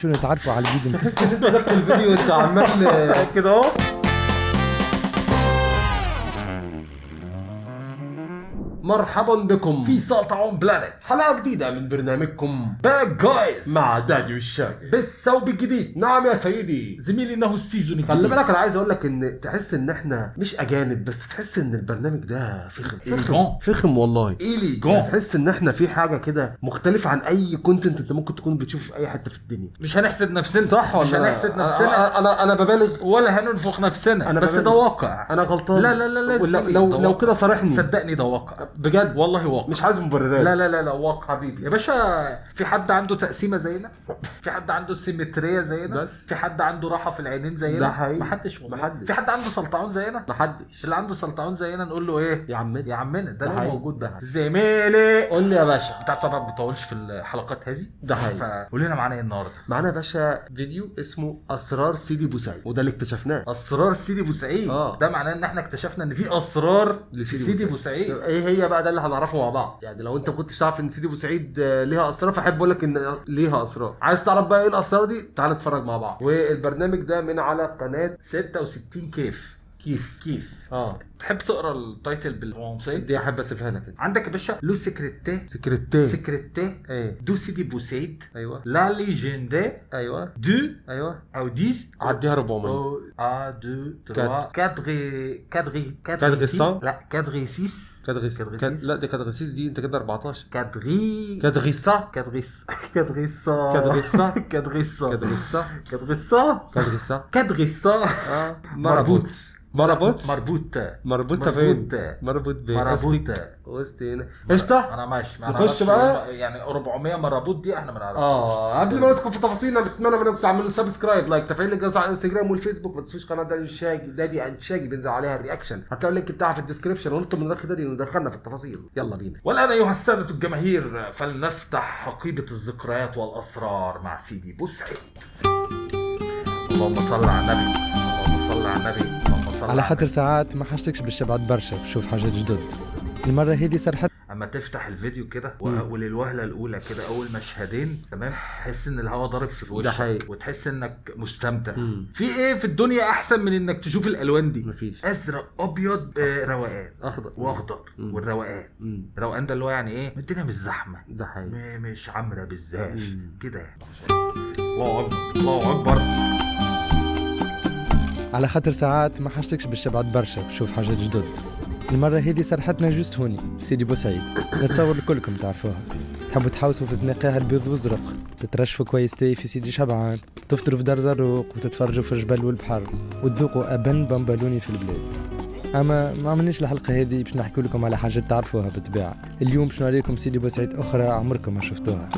شو نتعرفوا على الفيديو. تحس ان انت داخل الفيديو وانت عمال كده اهو. مرحبا بكم في سلطة اون بلانت، حلقة جديدة من برنامجكم باك جايز مع دادي والشاقي. بالثوب الجديد. نعم يا سيدي زميلي انه السيزون خلي الجديد. بالك، انا عايز اقول لك ان تحس ان احنا مش اجانب، بس تحس ان البرنامج ده فخم والله. إليجون. تحس ان احنا في حاجة كده مختلفة عن اي كونتنت انت ممكن تكون بتشوفه في اي حتة في الدنيا. مش هنحسد نفسنا، صح ولا مش هنحسد نفسنا انا ببالغ ولا هننفخ نفسنا، أنا بس ببالغ. ده واقع. انا غلطان. لا لازم لو كده صارحني صدقني ده واقع بجد، والله واقع، مش عايز مبررات. لا واقع حبيبي يا باشا. في حد عنده تقسيمه زينا؟ في حد عنده سيمتريه زينا؟ بس. في حد عنده راحه في العينين زينا؟ ده حقيقي. محدش والله. محدش. في حد عنده سلطعون زينا؟ محدش. اللي عنده سلطعون زينا نقول له ايه؟ يا عمنا يا عمنا ده ده اللي حقيقي. موجود ده ده. حقيقي. زميلي قول لي يا باشا. انت طبعا ما بتطولش في الحلقات هذه، ده حقيقي. فقول لنا معانا ايه النهارده؟ معانا يا باشا فيديو اسمه اسرار سيدي بوسعيد، وده اللي اكتشفناه. اسرار سيدي بوسعيد. ده معناه ان احنا اكتشفنا ان في اسرار لسيدي بوسعيد. ايه هي بقى؟ ده اللي هنعرفه مع بعض. يعني لو انت ما كنتش تعرف ان سيدي بوسعيد ليها اسرار، فاحب اقول لك ان ليها اسرار. عايز تعرف بقى ايه الاسرار دي؟ تعال نتفرج مع بعض. والبرنامج ده من على قناه 66 كيف. تحب تقرا التايتل بالفرنسي؟ دي احب اسيبها لك. عندك يا باشا لو سكريتي ايه دو سيدي بوسعيد. ايوه لا ليجند. ايوه دو ايوه او 10 عديها 400 او 1 2 3 كادغي كادغي 100. لا كادغي 6 لا دي كادغي 6 دي انت كده 14. كادغي 100 كادغي مربوطة فين؟ مربوط وسط هنا. قشطة. انا ماشي نخش بقى. يعني 400 مربوط دي احنا ما نعرفش. قبل ما ندخل في تفاصيلنا، بتمنى منكم تعملوا سبسكرايب، لايك، تفعيل الجرس على الانستجرام والفيسبوك. ما تنسوش قناه دادي اند شاجي بينزل عليها الرياكشن، هتلاقوا اللينك بتاعها في الديسكربشن. ونطلب من الاخ دادي انه يدخلنا في التفاصيل. يلا بينا. والان ايها الساده الجماهير، فلنفتح حقيبه الذكريات والاسرار مع سيدي بوسعيد. اللهم صل على النبي، اللهم صل على النبي، اللهم صل على خاطر ساعات ما حشتكش بالشبعات برشا بشوف حاجات جدد. المرة هذه صرحت اما تفتح الفيديو كده وللوهله الاولى كده اول مشهدين تمام، تحس ان الهواء ضارب في وشك وتحس انك مستمتع. في ايه في الدنيا احسن من انك تشوف الالوان دي؟ مفيش. ازرق ابيض روقان، اخضر واخضر والروقان. الروقان ده اللي هو يعني ايه؟ الدنيا مش زحمه، ده حقيقي، مش عامره بالزاف كده يعني. الله اكبر الله اكبر. على خاطر ساعات ما حشتكش بالشبعات برشا بشوف حاجات جدد. المرة هذه صرحتنا جوست هوني في سيدي بوسعيد. نتصور كلكم تعرفوها. تحبوا تحوسوا في زناقها البيض والزرق، تترشفوا كويس تاي في سيدي شبعان، تفطروا في دار زروق، وتتفرجوا في الجبل والبحر، وتذوقوا أبن بمبلوني في البلاد. اما ما عملناش الحلقه هذه باش نحكي لكم على حاجات تعرفوها بالطبيعه. اليوم باش نوريكم سيدي بوسعيد اخرى عمركم ما شفتوها،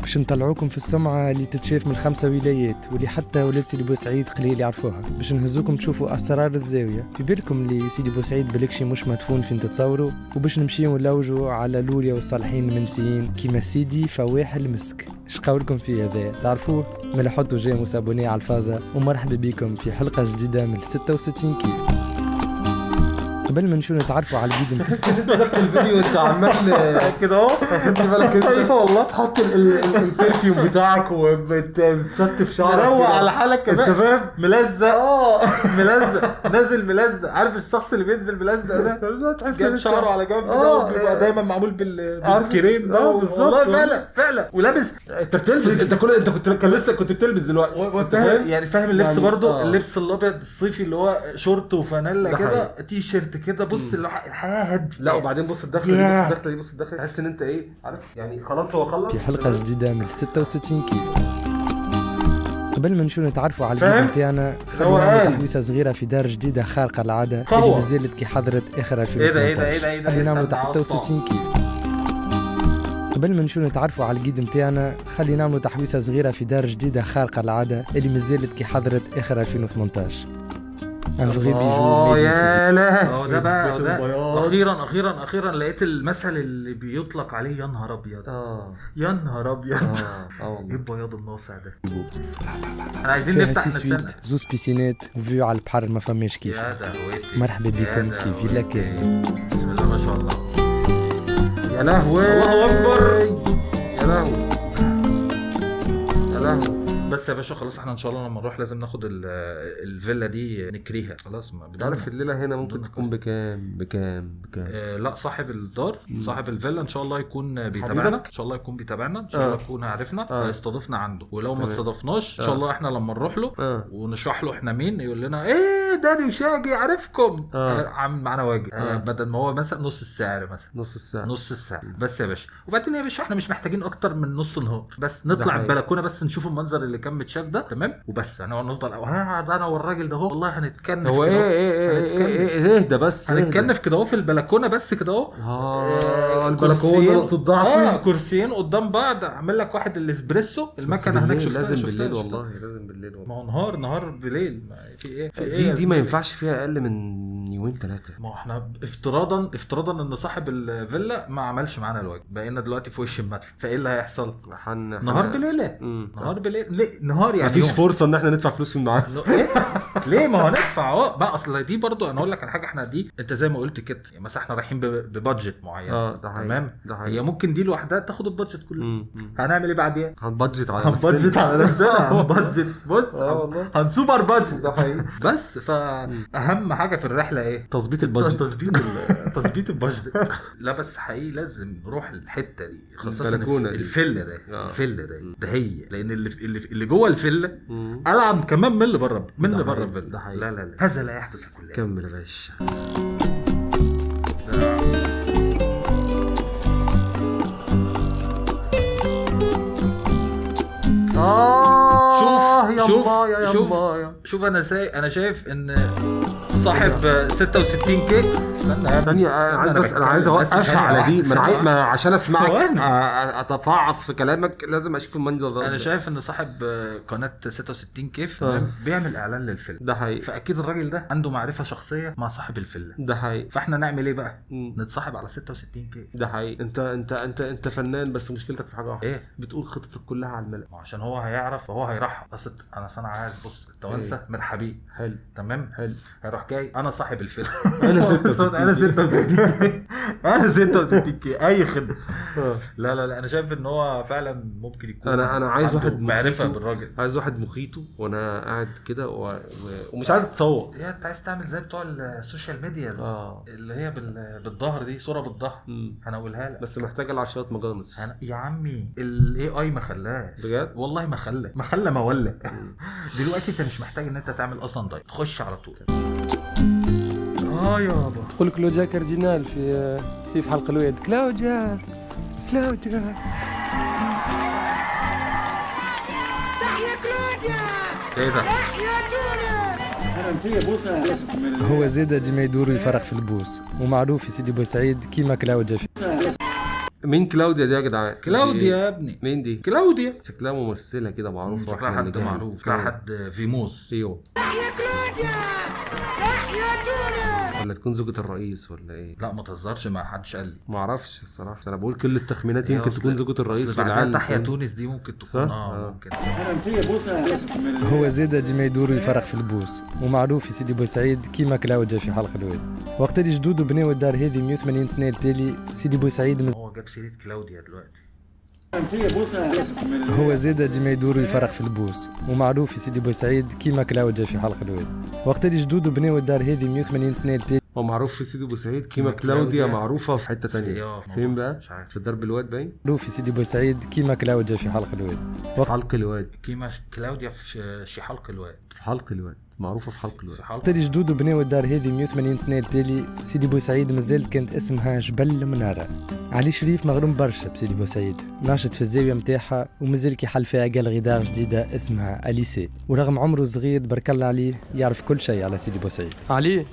باش نطلعوكم في السمعه اللي تتشاف من 5 ولايات، واللي حتى ولاد سيدي بوسعيد قليل يعرفوها. باش نهزوكم تشوفوا اسرار الزاويه في بالكم اللي سيدي بوسعيد بلكشي مش مدفون فين تتصوروا. وباش نمشيو نلوجوا على لوليا والصالحين المنسيين كيما سيدي فواح المسك. اش قولكم فيه هذا؟ تعرفوه؟ ملا حطوا جيموس ابوني على الفازة، ومرحبا بكم في حلقه جديده من 66 كيف. قبل ما نشوف نتعرفوا على الفيديو، تحس ان انت داخل الفيديو وانت عمال كده اهو. خدت بالك انت؟ ايوه والله. تحط البرفيوم بتاعك وبتستف شعرك روق على حالك كمان. انت فاهم؟ ملزق نازل ملزق. عارف الشخص اللي بينزل ملزق ده؟ تحس جاب شعره على جنب كده، وبيبقى دايما معمول بالكريم ده. والله فعلا ولابس. انت بتلبس. انت كنت بتلبس دلوقتي. يعني فاهم اللبس يعني برضه. اللبس الابيض الصيفي اللي هو شورت وفانيلا كده، تي شيرت كده. بص الحياه هاديه. لا وبعدين بص الدخله دي، بص الدخله تحس ان انت ايه، عارف يعني. خلاص هو خلص في حلقه جديده من 66 كيف. قبل ما نشوف نتعرفوا على الفيديو تاعنا، خلينا تحويسه صغيره في دار جديده خارقه العاده اللي مازالت كي حضرت اخر 2018. ايه ده خلينا نعملوا 66 كيف. قبل ما نشوف نتعرفوا على الجيد نتاعنا، خلينا نعملوا تحويسه صغيره في دار جديده خارقه العاده اللي مازالت كي حضرت اخر 2018. يا لا ده بقى ده اخيرا لقيت المثل اللي بيطلق عليه. يا نهار ابيض يا نهار ابيض. ايه البياض الناصع ده. احنا عايزين نفتح مسألة زوز بيسينات وفيو على البحر ما فماش كيف. يا دهوتي. مرحبا بكم في فيلا كامل. بسم الله ما شاء الله. يا لهوي الله اكبر. يا لهوي يا لهوي. بس يا باشا خلاص احنا ان شاء الله لما نروح لازم ناخد الفيلا دي نكريها خلاص. عارف الليله هنا ممكن تكون بكام؟ لا صاحب الدار صاحب الفيلا ان شاء الله يكون بيتابعنا، ان شاء الله يكون بيتابعنا، ان شاء الله يكون عارفنا هيستضيفنا عنده. ولو ما استضفناش ان شاء الله احنا لما نروح له ونشرح له احنا مين يقول لنا ايه دادي وشاجي عارفكم، عامل معانا واجب. بدل ما هو مثلا نص السعر مثلا نص السعر بس يا باشا. وبعدين يا باشا احنا مش محتاجين اكتر من نص نهار، بس نطلع البلكونه بس نشوف المنظر اللي كان متشاف ده تمام وبس. هنفضل انا والراجل ده هو والله هنتكنف هو ايه ده بس هنتكنف كده اهو في البلكونه بس كده اهو. البلكونه نقطه ضعف كرسيين قدام بعض، اعمل لك واحد الاسبريسو المكنه هناك شفتها. لازم بالليل والله لازم بالليل والله. ما هو نهار بليل في ايه دي ما ينفعش فيها اقل من يومين 3. ما احنا افتراضا ان صاحب الفيلا ما عملش معانا الواجب، بقينا دلوقتي في وش المدفع، فايه اللي هيحصل؟ نهار بليل نهار بليل ليه نهار يعني مفيش فرصه ان احنا ندفع فلوس من معانا. ايه ليه؟ ما هو ندفع اهو بقى. اصل دي برضو انا اقول لك على حاجه، احنا دي انت زي ما قلت كده يعني مثلا احنا رايحين ببادجت معين تمام، هي ممكن دي لوحدها تاخد البادجت كله. هنعمل ايه بعديها؟ هنبادجت على نفسنا هنبادجت بص هنسوبر بادجت بس. فاهم حاجه في الرحله ايه؟ تظبيط البادجت تظبيط البادجت. لا بس حقيقي لازم نروح الحته دي خاصه الفيلا ده هي لان اللي جوه الفيلا ألعن كمان من اللي بره الفيلا. لا هذا لا يحدث كليا. كمل يا باشا. شوف انا شايف ان صاحب 66 كيك. استنى ثانية انا عايز اوقفش على دي من عشان اسمعك اتفاعف في كلامك لازم اشوف المنظر ده. انا شايف ان صاحب قناة 66 كيف بيعمل اعلان للفيلم ده حقيقي، فاكيد الراجل ده عنده معرفة شخصية مع صاحب الفيلم ده حقيقي. فاحنا نعمل ايه بقى؟ نتصاحب على 66 كيف. ده حقيقي. انت فنان بس مشكلتك في حاجة واحدة. ايه؟ بتقول خطتك كلها على الملأ عشان هو هيعرف وهو هيرحب. بس انا عارف بص التوانسة مرحبين حلو تمام حلو. هيروح جاي انا صاحب الفيلم انا 66 انا 66 اي خدمه. لا انا شايف ان هو فعلا ممكن يكون انا عايز واحد معرفه بالراجل، عايز واحد مخيطه وانا قاعد كده ومش عايز اتصور. يا انت عايز تعمل زي بتوع السوشيال ميديا اللي هي بالظهر دي صوره بالظهر. هنقولها لك بس محتاجه العشرات مجانس يا عمي. الاي اي ما خلاش بجد والله ما خلى ما ولا دلوقتي انت مش محتاج ان انت تعمل اصلا دايت، تخش على طول. يابا تقول كلوديا كاردينال في سيف حلق الويد. كلاوديا تحيا كلوديا. ايه ده؟ تحيا تونس. هو زيد ديما يدور يفرق في البوس ومعروف في سيدي بوسعيد كيما كلاوديا. مين كلاوديا دي يا جدعان؟ كلاوديا يا ابني. مين دي؟ كلاوديا شكلها ممثله كده معروفه. شكلها حد معروف، شكلها حد فيموس. ايوه. تحيا كلوديا. تحيا تونس. ولا تكون زوجة الرئيس ولا ايه؟ لا ما تهزرش، ما حدش قال لي. ما اعرفش الصراحه، انا بقول كل التخمينات يمكن تكون زوجة الرئيس في العالم. تحيا تونس دي ممكن تكون ممكن. هو زيد ديما يدور يفرق في البوس ومعروف في سيدي بوسعيد كيما كلاوديا في حلق الويد. وقت اللي جدود بناو الدار هذه 180 سنه التالي سيدي بوسعيد هو جاب سيرة كلاوديا دلوقتي. هو زيد ديما يدور يفرق في البوس ومعروف في سيدي بوسعيد كيما كلاوديا في حلق الويد. وقت اللي جدود بناو الدار هذه 180 سنه التالي هو معروف في سيدي بوسعيد كيما كلاوديا معروفة في حتة تانية. فين بقى؟ في درب الواد باين؟ معروف في سيدي بوسعيد كيما كلاوديا في حلق الواد. حلق الواد كيما كلاوديا في حلق الواد. في حلق الواد معروفة في حلق الواد. وقت اللي جدود بناو الدار هذه 180 سنه التالي سيدي بوسعيد مازالت كانت اسمها جبل المنارة. علي شريف مغروم برشا بسيدي بوسعيد، ناشط في الزاويه متاعها ومازال كيحل فيها قال غدار جديده اسمها اليسي. ورغم عمره صغير برك الله عليه يعرف كل شيء على سيدي بوسعيد. علي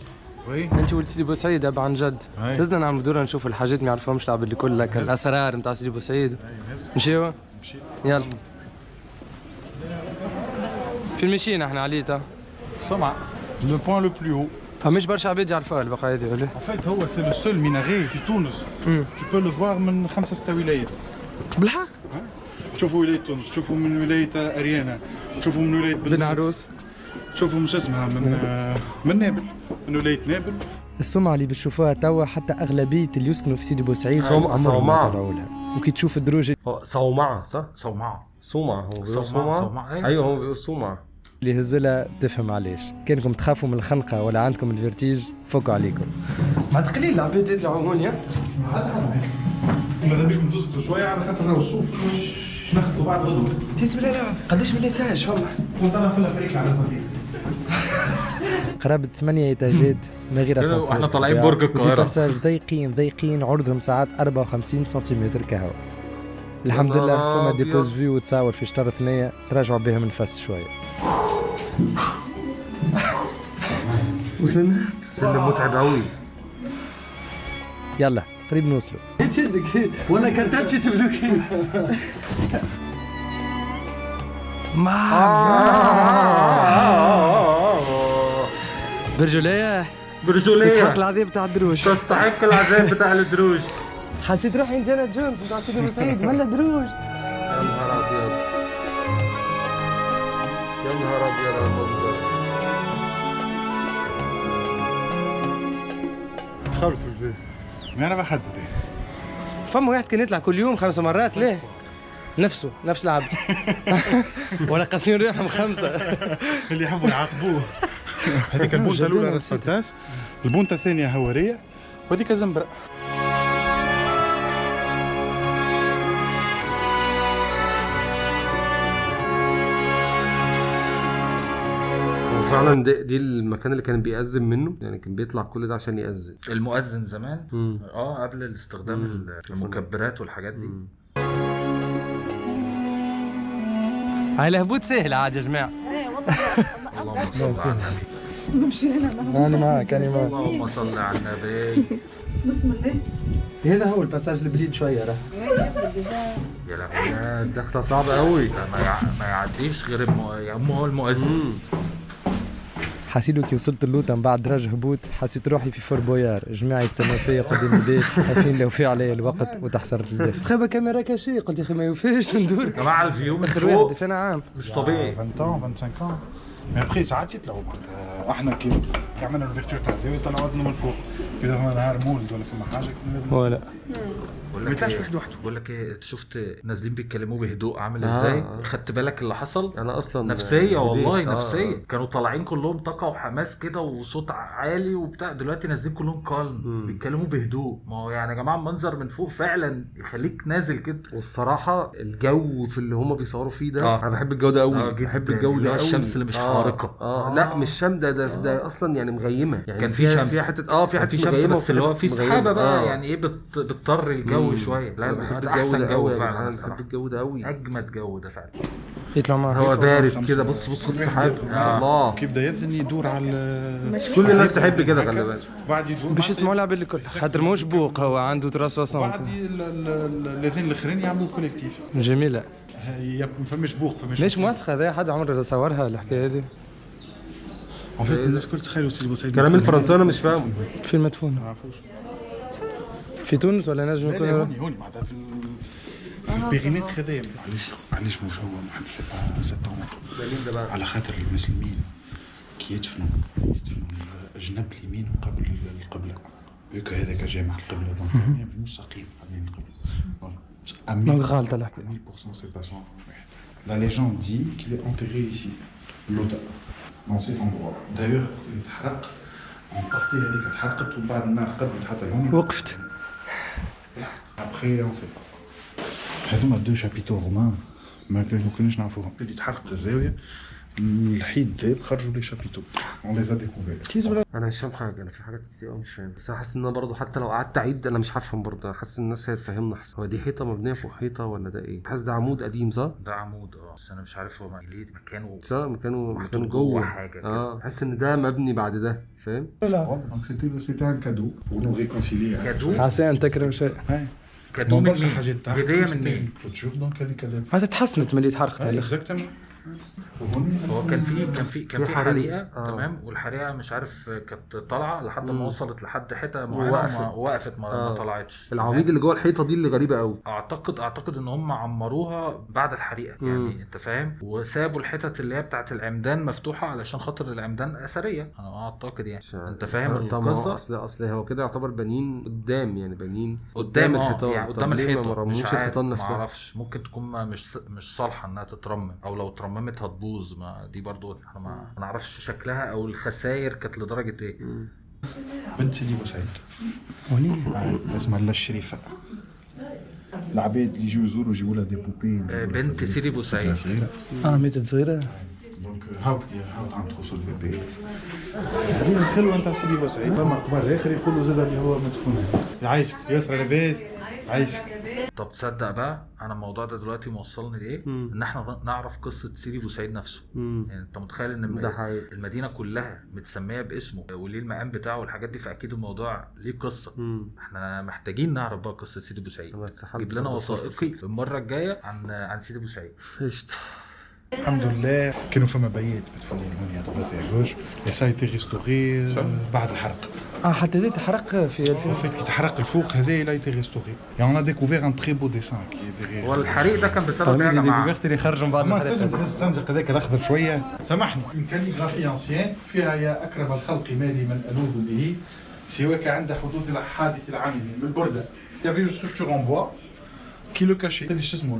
وي انت ولد سيدي بوسعيد ابا عن جد. تزنا نعمل دورة نشوف الحاجات ما يعرفهمش العباد اللي كل لك الاسرار نتاع سيدي بوسعيد. نمشيو يلا فين مشينا احنا علي تا سمع لو بوين لو بلو هو. فماش برشا عباد يعرفوها البقايا هذه ولا؟ ان فيت هو سي لو سول ميناري في تونس. تو بو لو فوار من 5-6 ولايات. بالحق تشوفوا ولاية تونس، تشوفوا من ولاية أريانا، تشوفوا من ولاية بن عروس، تشوفوا مش اسمها من نابل، من ولاية نابل، السمعة اللي بتشوفوها توا حتى أغلبية اللي يسكنوا في سيدي بوسعيد صومعة. عمرهم ما طلعوا لها. وكي تشوف الدروج صومعة صح؟ صومعة. صومعة هو بيقول صومعة. ايوه هو بيقول صومعة. اللي هزلها تفهم علاش. كانكم تخافوا من الخنقة ولا عندكم الفيرتيج فوقوا عليكم. بعد قليل العباد يطلعوا هون يا ماذا بيكم تسكتوا شويه على خاطر راهو الصوف ناخذوا بعد غدوه. تيس بلا لا قداش من ايتاج فما كنت انا في الافريقيا على صديق. قرابة 8 إيتاجات من غير أسانسير. واحنا طالعين برج القاهرة. باساج ضيقين عرضهم ساعات 54 سنتيمتر كهو. الحمد لله فما دي بوز فيو وتصور في شطر ثنية تراجعوا بهم النفس شوية. السلم متعب قوي. يلا قريب نوصلوا. ولا كرتاتشي تبلوكي برجولية برجولية تستحق العذاب بتاع الدروج. تستحق العذاب بتاع الدروج. حسيت روحي جانا جونز بتاع سيدي بوسعيد ملا دروج. يا نهار ابيض يا نهار ابيض على المنظر. تخرج في الفيلم ما انا بحدد فما واحد كان يطلع كل يوم 5 مرات ليه؟ نفسه نفس العبد ولا قاسين ريحهم 5 اللي يحبوا يعاقبوه. هذيك البونته الاولى راس فتاس، البونته الثانيه هواريه، وهذيك زنبرة. فعلا دي المكان اللي كان بيأذن منه، يعني كان بيطلع كل ده عشان يأذن. المؤذن زمان قبل الاستخدام المكبرات والحاجات دي. هاي الهبوط سهل عاد يا جماعه. اللهم صل على النبي. أنا معك اللهم صل على النبي. بسم الله. هذا هو الباساج البليد شوية راه. يا لهوي الدخلة صعبة قوي. ما يعديش غير هو المؤذن. حسيتو كي وصلت اللوطة من بعد درج هبوط حسيت روحي في فور بويار. جماعة يستنوا فيا قدام البيت خايفين لو في علي الوقت وتحصرت الداخل. خيبة كاميرا كاشي قلت يا اخي ما يوفيش ندور. يا جماعه الفيو من اخر واحد فوق فينا عام مش طبيعي. 20 ans 25 ans. مي ابخي ساعات يطلعوا معناتها احنا كي عملنا الفيرتور تاع الزاويه طلعوا وزنه من فوق. اذا فما نهار مولد ولا فما حاجه ولا بقول ما لك يطلعش ايه واحد وحده. بقول لك ايه، شفت نازلين بيتكلموا بهدوء عامل ازاي؟ خدت بالك اللي حصل؟ انا اصلا نفسيه والله نفسيه. كانوا طالعين كلهم طاقه وحماس كده وصوت عالي وبتاع، دلوقتي نازلين كلهم كالم بيتكلموا بهدوء. ما هو يعني يا جماعه المنظر من فوق فعلا يخليك نازل كده. والصراحة الجو في اللي هم بيصوروا فيه ده انا بحب الجو ده قوي. بحب الجو ده قوي. الشمس اللي مش حارقه. لا مش شمس، ده اصلا يعني مغيمة. يعني كان في شمس، في حتة في حتة في شمس بس اللي هو في سحابه بقى. يعني ايه بتضطر الجو شويه. لا بحب ده احسن جو فعلا. انا بحب الجو ده قوي. اجمد جو ده فعلا. يطلع معه هو بارد كده. بص السحاب الله. كي بدا يأذن يدور على كل الناس تحب كده خلي بالك. بعد يدور باش يسمعوا العباد الكل خاطر موش بوق هو عنده 360. بعد الاثنين الاخرين يعملوا كوليكتيف. جميلة. ما فماش بوق فماش ليش موثقة ذا حد عمره صورها الحكاية هذه؟ الناس الكل تخيلوا سيدي بوسعيد كلام الفرنسي انا مش فاهمه. فين مدفون؟ في تونس ولا نجم يكون؟ هوني معناتها في البيريمتر هذايا. علاش مش هو محد سبتمبر على خاطر المسلمين كي يدفنوا الجنب اليمين قبل القبلة. هيك هذاك جامع القبلة مش سقيم قبل القبلة. دونك غالطة الحكاية. 1000% c'est pas son. La légende dit qu'il est enterré ici, l'auteur, dans cet endroit. D'ailleurs, il اتحرق en partie هذيك اتحرقت وبعد النار قدمت حتى لهون. وقفت. Après on sait pas. هذوما دو شابيتو رومان ما كناش نعرفوهم. اللي تحرقت الزاوية الحيد ذاب خرجوا لي شابيتو. On les a découverts. انا مش فاهم حاجه. انا في حاجات كتير قوي مش فاهم. بس انا حاسس ان انا برضه حتى لو قعدت اعيد انا مش هفهم برضه. انا حاسس ان الناس هتفهمنا احسن. هو دي حيطه مبنيه فوق حيطه ولا ده ايه؟ حاسس ده عمود قديم صح؟ ده عمود بس انا مش عارف هو ليه مكانه. صح مكانه جوه جوه حاجه كده. حاسس ان ده مبني بعد ده فاهم؟ Donc c'était un cadeau pour nous réconcilier. كادو. عسى ان تكرهوا شيء. كادو من مين؟ هديه من مين؟ Donc هذيك هذا تحسنت من اللي تحرقت عليه. exactement. هو كان في حريقه تمام، آه. والحريقه مش عارف كانت طالعه لحد ما وصلت لحد حته معينه ووقفت ما طلعتش. العواميد اللي جوه الحيطه دي اللي غريبه قوي. اعتقد ان هم عمروها بعد الحريقه يعني انت فاهم، وسابوا الحتت اللي هي بتاعت العمدان مفتوحه علشان خاطر العمدان اثريه، انا اعتقد يعني انت فاهم القصه. اصل هو كده يعتبر بنين قدام، يعني بنين قدام الحيطان يعني قدام طب ليه الحيطه، ما رموش مش عارف الحيطان ما نفسها؟ اعرفش، ممكن تكون مش صالحه انها تترمم، او لو اترممت هتبوظ، ما دي برضو احنا ما نعرفش شكلها او الخسائر كانت لدرجه ايه. بنت سيدي بوسعيد هوني اسمها لا الشريفه. العباد اللي يجوا يزوروا يجيبوا لها دي بوبي. بنت سيدي بوسعيد صغيره. ماتت صغيره. دونك هاوت عم تخصو البيبي. هذه الخلوه نتاع سيدي بوسعيد. فما اخبار اخر يقولوا زاد اللي هو مدفون. يعيشك ياسر لاباس عايشك. طب تصدق بقى انا الموضوع ده دلوقتي موصلني لايه؟ ان احنا نعرف قصه سيدي بوسعيد نفسه. يعني انت متخيل ان المدينه كلها متسميه باسمه وليه المقام بتاعه والحاجات دي، فاكيد الموضوع ليه قصه. احنا محتاجين نعرف بقى قصه سيدي بوسعيد. جيب لنا وثائقي المره الجايه عن سيدي بوسعيد. الحمد لله كانوا فما بيات مدفونين هون هذا بث جوج سا ايتي ريستوري بعد الحرق. حتى هذا تحرق في 2000 كي تحرق الفوق هذا لا ايتي ريستوري. يعني انا ديكوفير ان تري بو ديسان كي ديغيغ. والحريق ده كان بسبب ايه يا جماعه؟ الوقت اللي خرجوا من بعد ما الحريق. لازم تهز السنجق هذاك الاخضر شويه. سامحني من كاليغرافي انسيان فيها يا اكرم الخلق مالي من الوذ به سواك عند حدوث الحادث العامل من البرده. يافي اون ستركتور ان بوا كي لو كاشي اللي اسمه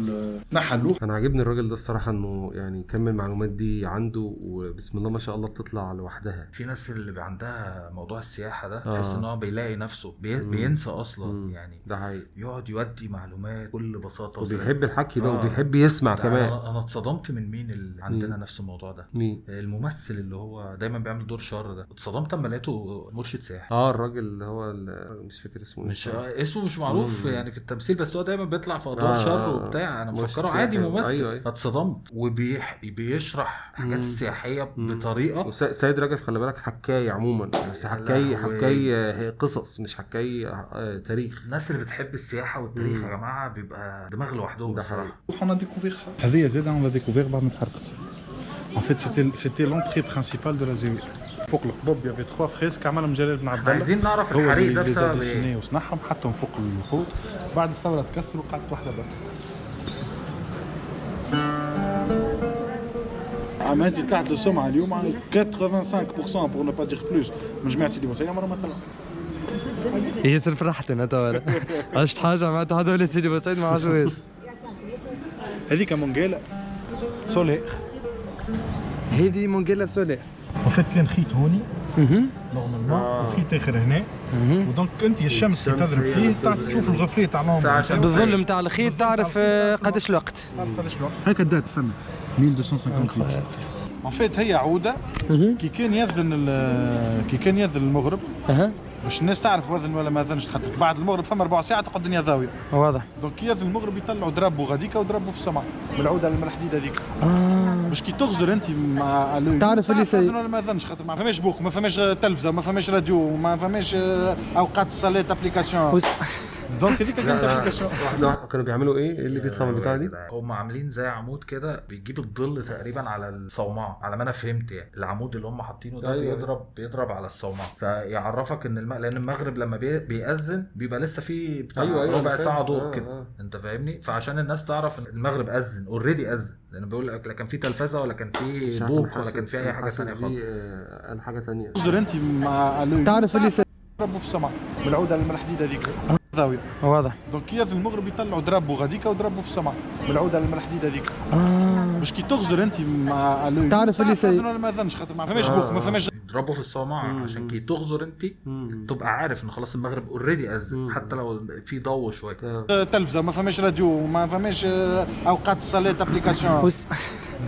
نحلوه. انا عاجبني الراجل ده الصراحه، انه يعني كم المعلومات دي عنده وبسم الله ما شاء الله بتطلع لوحدها. في ناس اللي عندها موضوع السياحه ده تحس ان هو بيلاقي نفسه بينسى اصلا يعني. ده حقيقي. يقعد يودي معلومات بكل بساطه وبيحب الحكي بقى وبيحب يسمع كمان. انا اتصدمت من مين اللي عندنا نفس الموضوع ده. مين؟ الممثل اللي هو دايما بيعمل دور شر ده. اتصدمت لما لقيته مرشد سياحي. الراجل اللي هو مش فاكر اسمه. اسمه مش معروف يعني في التمثيل، بس هو دايما بيطلع في ادوار شر وبتاع. انا مفكره عادي ممثل. أيوة. اتصدمت. وبيشرح حاجات السياحيه بطريقه. سيد رجب خلي بالك حكايه عموما، بس حكايه قصص مش حكايه تاريخ. الناس اللي بتحب السياحه والتاريخ يا جماعه بيبقى دماغ لوحدهم بصراحه. On a découvert ça. هذه زاد on a découvert بعد ما تحرقت. En fait c'était l'entrée principale de la زاويه. فوق القبب يافي 3 فريسك عملهم جلال بن عبد الله. عايزين نعرف الحريق ده بسبب ايه؟ وصنعهم حطهم فوق الخوت. بعد الثوره تكسروا قعدت واحده بس. عملتي طلعت له سمعه اليوم 85% pour ne pas dire plus من جماعه سيدي بوسعيد عمرها ما طلع. ياسر فرحتنا توا. عشت حاجه معناتها هذا ولد سيدي بوسعيد ما عاشوهاش. هذيك مونجيلا سولير. هذه مونجيلا سولير. وفات كان خيط هوني نورمالمون وخيط اخر هنا ودونك انت الشمس كي تضرب فيه تشوف الغفريه تاع اللمبه بالظل نتاع الخيط تعرف قداش الوقت. هكا الدات استنى 1258. ان فيت هي عوده كي كان يذن المغرب باش الناس تعرف وذن ولا ما ذنش، خاطر بعد المغرب فما 4 ساعات تقعد الدنيا ضاويه. واضح. دونك كي يذن المغرب يطلعوا درابو غاديكا ودرابو في السماء بالعوده الملحديده هذيك. باش كي تغزر انت مع تعرف اللي سي ولا ما ذنش، خاطر ما فماش بوق، ما فماش تلفزه، ما فماش راديو، ما فماش اوقات الصلاه ابليكاسيون. دونك هذيك كانت ابليكاسيون. كانوا بيعملوا ايه اللي بيطلع من البتاع دي؟ هم عاملين زي عمود كده بيجيب الظل تقريبا على الصومعه، على ما انا فهمت يعني. العمود اللي هم حاطينه ده بيضرب على الصومعه، فيعرفك ان لان المغرب لما بيأذن بيبقى لسه في بتاع ربع ساعه ضوء كده. انت فاهمني؟ فعشان الناس تعرف ان المغرب اذن اوريدي اذن، لان بيقول لك لا كان في تلفزه ولا كان في بوق ولا كان في اي حاجه ثانيه خالص. قال حاجه ثانيه. تغزر انت مع تعرف اللي درابو في السماء بالعوده الملحديده هذيك ضاويه. واضح. دونك كي يذن المغرب يطلعوا درابو غاديكا ودرابو في السماء بالعوده الملحديده هذيك. باش كي تغزر انت مع تعرف اللي سي ولا ما ذنش، خاطر ما فماش بوق، ما فماش يضربوا في الصومعه عشان كي تغزر انت تبقى عارف ان خلاص المغرب اوريدي اذن، حتى لو في ضوء شويه. تلفزه، ما فماش راديو، ما فماش اوقات الصلاه ابليكاسيون.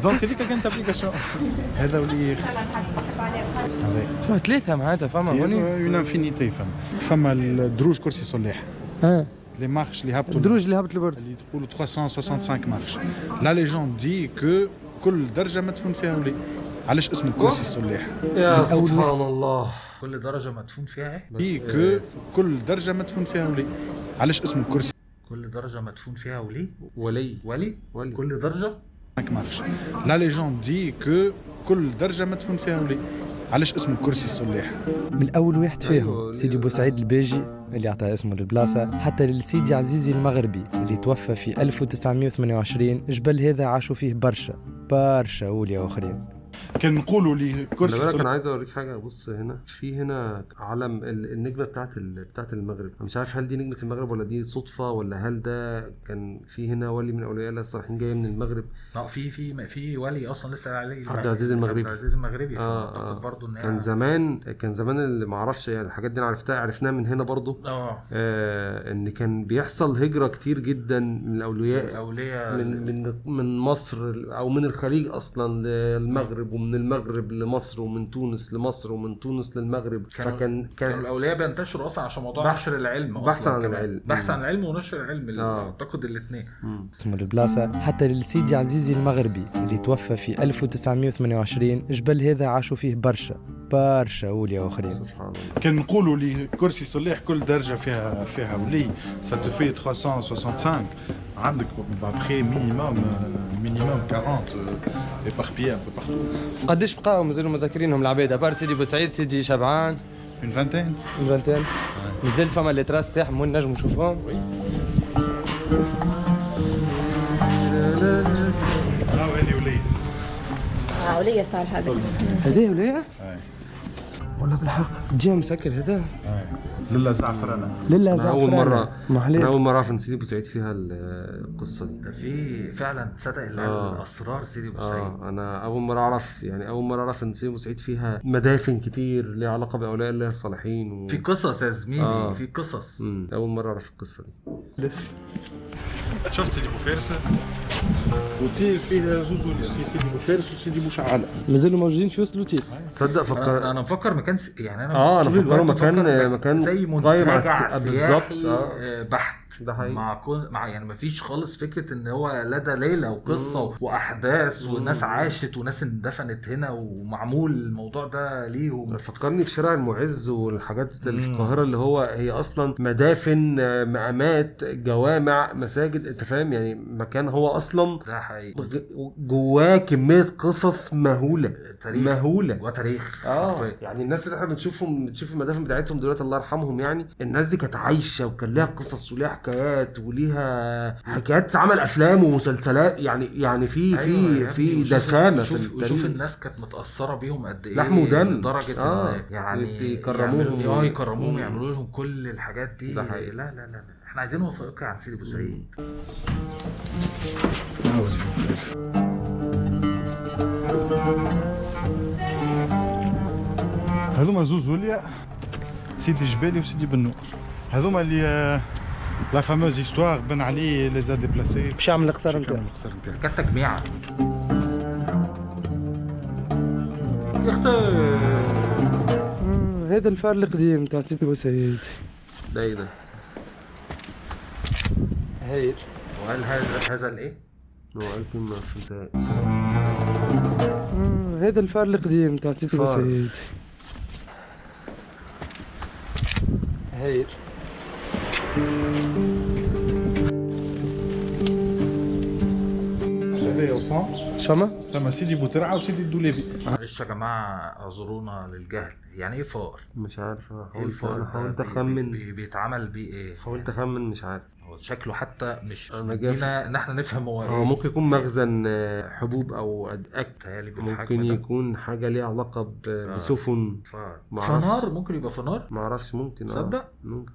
دونك هذيك كانت ابليكاسيون. هذا ولي ثلاثه معناتها فما هوني اون انفينيتي. فما الدروج كرسي صلاح. لي مارش اللي هبطوا الدروج اللي هبط البرد اللي تقولوا 365 مارش. لا ليجوند دي كو كل درجه مدفون فيها ولي. علاش اسمه كرسي الصلاح؟ يا سبحان الله. كل درجه مدفون فيها ايه؟ دي كو كل درجه مدفون فيها ولي. علاش اسمه كرسي؟ كل درجه مدفون فيها ولي. ولي كل درجه مارش. لا ليجوند دي كو كل درجه مدفون فيها ولي. علاش اسمه كرسي الصليح؟ من أول واحد فيهم سيدي بوسعيد الباجي اللي عطى اسمه للبلاصة، حتى للسيدي عزيزي المغربي اللي توفى في 1928. جبل هذا عاشوا فيه برشا أولياء آخرين. كان نقولوا لي كرسي انا الصليح. عايز اوريك حاجه. بص هنا في هنا علم النجمه بتاعت المغرب. أنا مش عارف هل دي نجمه المغرب ولا دي صدفه، ولا هل ده كان في هنا ولي من اولياء الله الصالحين جاي من المغرب. في ولي اصلا لسه عليه عبد العزيز المغربي. عبد العزيز المغربي. برضه كان زمان اللي ما اعرفش يعني الحاجات دي انا عرفناها من هنا برضه. ان كان بيحصل هجره كتير جدا من الاولياء من مصر او من الخليج اصلا للمغرب، ومن المغرب لمصر، ومن تونس لمصر، ومن تونس للمغرب. كانوا الاولياء بينتشروا اصلا عشان موضوع نشر العلم اصلا. بحث عن العلم ونشر العلم. اعتقد الاثنين. اسمه البلاصة حتى للسيدي عزيزي المغربي اللي توفى في 1928. جبل هذا عاشوا فيه برشا أولياء آخرين. سبحان الله. كان نقولوا لي كرسي صليح كل درجه فيها ولي. ça te fait 365. عندك بابخي مينيموم 40 éparpillés un peu partout. قداش بقاو مازالوا مذكرينهم العباد ابار سيدي بوسعيد سيدي شبعان؟ une vingtaine. مازال فما لي تراس تاعهم وين نجموا نشوفهم؟ هذه ولي. ولية صالحة هذه وليه؟ ولا بالحق جا مسكر هذا؟ لله زعفرانة. لله زعفرانة. انا اول مره اعرف ان سيدي بوسعيد فيها القصه دي. ده في فعلا تصدق الاسرار سيدي بوسعيد. انا اول مره اعرف ان سيدي بوسعيد فيها مدافن كتير ليها علاقه باولياء الله الصالحين في قصص يا زميلي. في قصص. اول مره اعرف القصه دي. شفت سيدي بوفارس وتيل فيه زوز وليا، في سيدي بوفارس وسيدي بوشعلة مازالوا موجودين في وسط لوتيل. تصدق انا مفكر مكان يعني انا مفكر مكان زي قايم منتجع سياحي بحت. ده حقيقي. مع يعني مفيش خالص فكره ان هو لدى ليله وقصه واحداث والناس عاشت وناس اندفنت هنا ومعمول الموضوع ده ليهم. فكرني في شارع المعز والحاجات اللي في القاهره اللي هي اصلا مدافن، مقامات، جوامع، مساجد. انت فاهم يعني مكان هو اصلا ده حقيقي جواه كميه قصص مهوله. وتاريخ. يعني الناس اللي احنا بنشوف المدافن بتاعتهم دلوقتي الله يرحمهم، يعني الناس دي كانت عايشه وكان لها قصص وليها حكايات وليها حكايات، عمل افلام ومسلسلات. يعني في دسامه في التاريخ. وشوف الناس كانت متاثره بيهم قد ايه، لحم ودم، لدرجه ان يعني يكرموهم يعملوا لهم كل الحاجات دي. لا احنا عايزين وثائقي عن سيدي بوسعيد. هذوما زوز وليا، سيدي جبالي وسيدي بنور. هذوما اللي لا فاموز هيستوار بن علي لي زا ديبلاسي باش يعمل القصر نتاعو. كانت تجميعه هذا الفار القديم تاع سيدي بوسعيد. ده ايه ده؟ هايل. وهل هذا الايه؟ هو قال كلمه مش انت. هذا الفار القديم تاع سيدي بوسعيد. هايل. هذايا وفون شما؟ سما سيدي بوترعه وسيدي الدوليبي. معلش يا جماعه اعذرونا للجهل. يعني ايه فار؟ مش عارف. حاولت اخمن بيتعمل بيه ايه. حاولت اخمن مش عارف. هو شكله حتى مش مدينا ان احنا نفهم هو ايه. ممكن يكون مخزن حبوب او اكل. ممكن يكون حاجه ليها علاقه بسفن. فنار. ممكن يبقى فنار. ما اعرفش. ممكن. تصدق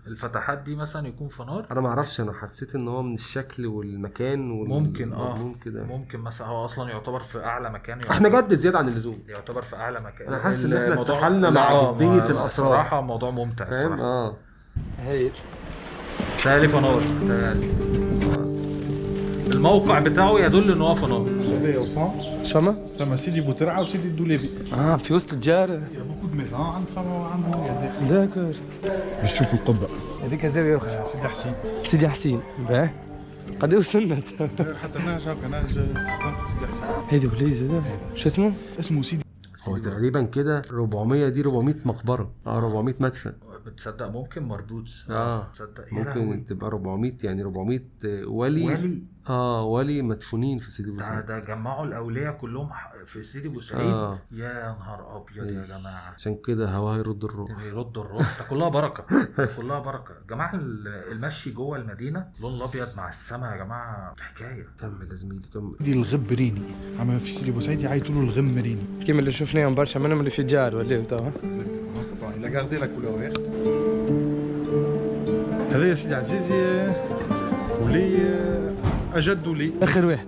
الفتحات دي مثلا يكون فنار. انا ما اعرفش. انا حسيت ان هو من الشكل والمكان ممكن مثلا هو اصلا يعتبر في اعلى مكان. احنا جد زياده عن اللزوم. يعتبر في اعلى مكان. انا حاسس ان احنا اتسحلنا مع جديه الاسرار. صراحه موضوع ممتع الصراحه. هايل. تالي فنار. الموقع بتاعه يدل ان هو فنار. هذايا وفون شما؟ سما سيدي بوترعه وسيدي الدوليبي. في وسط الجار. يا بوكو ميزان عنده داكور. باش تشوف القبه. هذيك زاويه اخرى. سيدي حسين. باه قد وصلنا حتى انا شاف انا سيدي حسين. هذي وليز هذا شو اسمه؟ اسمه سيدي. هو تقريبا كده 400 مقبره. 400 مدفن. بتصدق ممكن مردود. تصدق ممكن تبقى 400 يعني 400 ولي ولي مدفونين في سيدي بوسعيد. ده جمعوا الاولياء كلهم في سيدي بوسعيد. يا نهار ابيض يا جماعه. عشان كده هوا يرد الروح. ده كلها بركه. كلها بركه يا جماعه. المشي جوه المدينه لون الابيض مع السماء يا جماعه حكايه. كمل يا زميلي كمل. دي الغبريني، اما في سيدي بوسعيد يعيطوا له الغمريني. كيما اللي شفناهم برشا منهم اللي في الجار ولا توا. لا غاردي لا كولور. هذا يا سيدي عزيزي ولي اجد ولي اخر واحد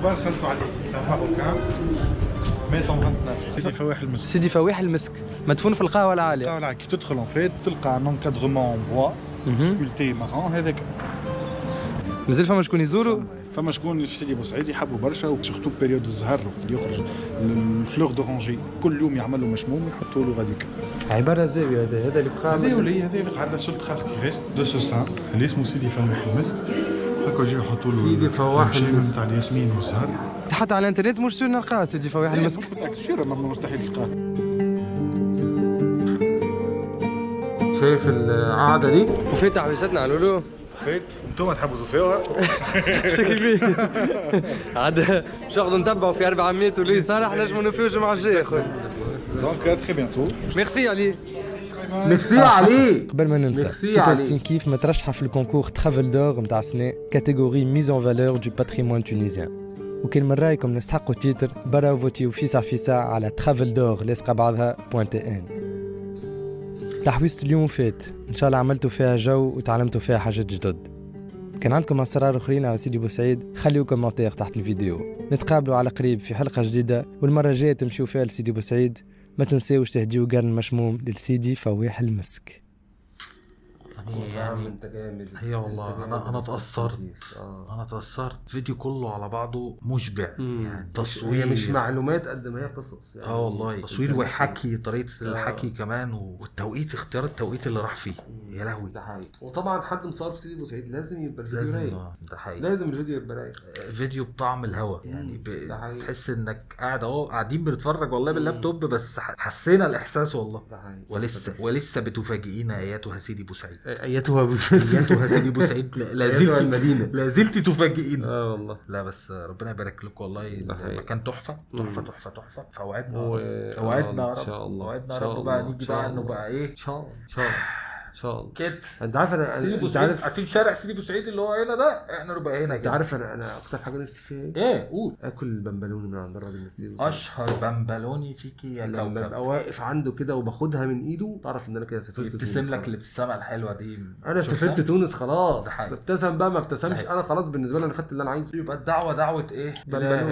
كبار خلطوا عليه سامحوا كام ميت 29 سيدي فواح المسك. سيدي فواح المسك مدفون في القهوه العاليه. القهوه العاليه كي تدخل اون فيت تلقى ان انكادغمون بوا سكولتي مارون هذاك. مازال فما شكون يزوروا. فما شكون في سيدي بوسعيد يحبوا برشا وسورتو بيريود الزهر اللي يخرج الفلور دورانجي كل يوم يعملوا مشموم يحطوا له غاديك. عباره زاويه هذا اللي بقى. هذا ولي هذا اللي قاعد سولت خاص كي ريست دو سو سان اللي اسمه سيدي فواح المسك. هكا يجي يحطوا له سيدي فواح المسك تاع الياسمين والزهر. حتى على الانترنت مش سور نلقاه سيدي فواح المسك. مش متاكد سير ما مستحيل تلقاه. شايف القعده دي وفي تعويشتنا على لولو. فيت انتم تحبوا تفيوها. شكلي عاد شغل نتبعوا في 400 ولي صالح نجموا نفيوش مع الجاي خويا. دونك تري بيانتو. ميرسي علي. ميرسي عليه. قبل ما ننسى ميرسي سي عليه. توستين كيف مترشحه في الكونكور ترافل دور نتاع السنه كاتيجوري ميز اون فالور دو باتريمون تونيزيان. وكان من رايكم نستحقوا تيتر برا فوتيو فيسا على ترافل دور لصقه بعضها .ان. تحويسة اليوم فات ان شاء الله عملتوا فيها جو وتعلمتوا فيها حاجات جدد. كان عندكم اسرار اخرين على سيدي بوسعيد خليوا كومنتير تحت الفيديو. نتقابلوا على قريب في حلقه جديده والمره الجايه تمشيوا فيها لسيدي بوسعيد ما تنساوش تهديوا قرن مشموم للسيدي فواح المسك. يعني انت جامد. هي والله انا اتاثرت. انا اتاثرت. الفيديو كله على بعضه مشبع. يعني تصوير هي مش معلومات قد ما هي قصص يعني. والله تصوير وحكي طريقه الحكي كمان والتوقيت اختيار التوقيت اللي راح فيه يا لهوي. ده حقيقي. وطبعا حد مصاب في سيدي بوسعيد لازم يبقى الفيديو رايق. ده حقيقي. لازم الفيديو يبقى رايق. فيديو بطعم الهوا يعني تحس انك قاعد قاعدين بنتفرج والله باللابتوب بس حسينا الاحساس والله. ولسه بتفاجئينا اياتها سيدي بوسعيد. اياتها سيدي بوسعيد لا زلت تفاجئينا. والله. لا بس ربنا يبارك لكم والله. المكان تحفه. فوعدنا يا رب. فوعدنا يا رب بقى نيجي بقى انه بقى ايه ان شاء الله كده. انت عارف انا سيدي بوسعيد عارفين شارع سيدي بوسعيد اللي هو هنا ده احنا نبقى هنا. انت عارف انا اكتر حاجه نفسي فيها ايه؟ قول. اكل بمبلوني من عند الراجل نفسي. اشهر بمبلوني فيكي يا لما كوكب. ببقى واقف عنده كده وباخدها من ايده تعرف ان انا كده سافرت. ابتسم لك الابتسامه الحلوه دي. انا سافرت تونس خلاص. ابتسم بقى ما ابتسمش انا خلاص بالنسبه لي انا خدت اللي انا عايزه. يبقى الدعوه دعوه ايه؟ بمبلوني.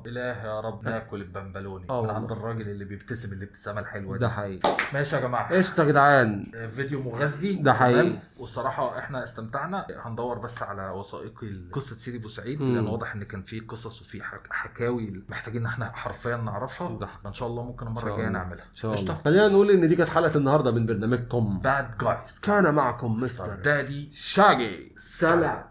اله يا رب ناكل البمبلوني من عند الراجل اللي بيبتسم الابتسامه الحلوه دي. ده حقيقي. ماشي يا جماعه. قشطه يا جدعان. فيديو مغذي ده حقيقي. والصراحه احنا استمتعنا. هندور بس على وثائقي قصه سيدي بوسعيد لان واضح ان كان في قصص وفي حكاوي محتاجين ان احنا حرفيا نعرفها. ان شاء الله ممكن المره الجايه نعملها. قشطه. خلينا نقول ان دي كانت حلقه النهارده من برنامجكم باد جايز. كان معكم مستر دادي شاجي. سلام.